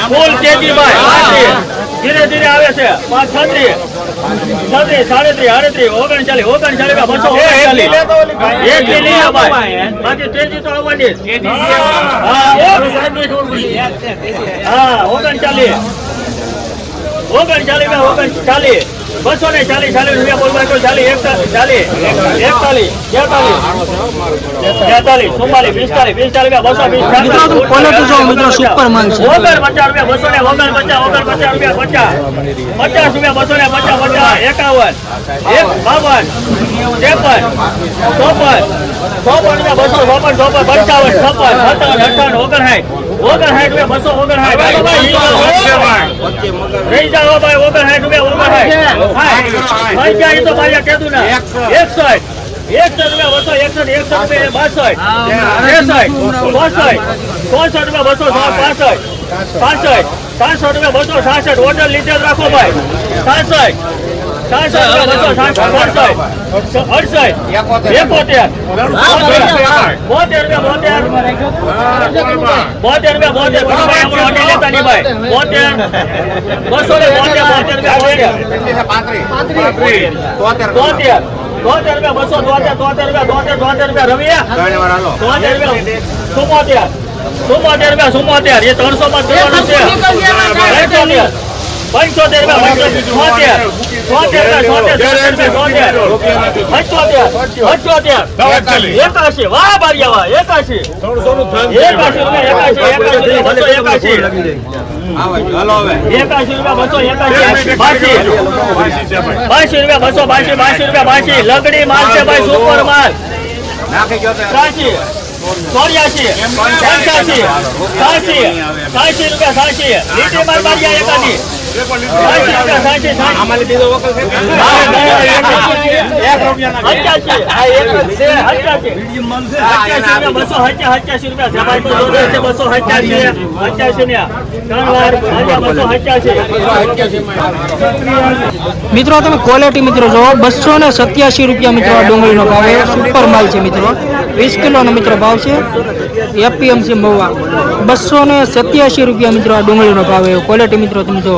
ફૂલ KG ભાઈ ધીરે ધીરે આવે છે 36 37 38 39 બાકી તેજી તો આવવાની હા 39 240 રૂપિયા બોલવા તો 40 41 42 44 સુપર માલ છે 50 રૂપિયા 266 ઓર્ડર લીધે રાખો ભાઈ 66 લગડી માલ છે ભાઈ સુપર માલ 84 લીટી માલ મારી એકાદી મિત્રો તમે ક્વોલિટી મિત્રો જો 287 રૂપિયા મિત્રો ડુંગળીનો ભાવ સુપર માલ છે મિત્રો 20 કિલોનો મિત્રો ભાવ છે એપીએમસી મહુવા 287 રૂપિયા મિત્રો આ ડુંગળીનો ભાવ ક્વોલિટી મિત્રો તમે જો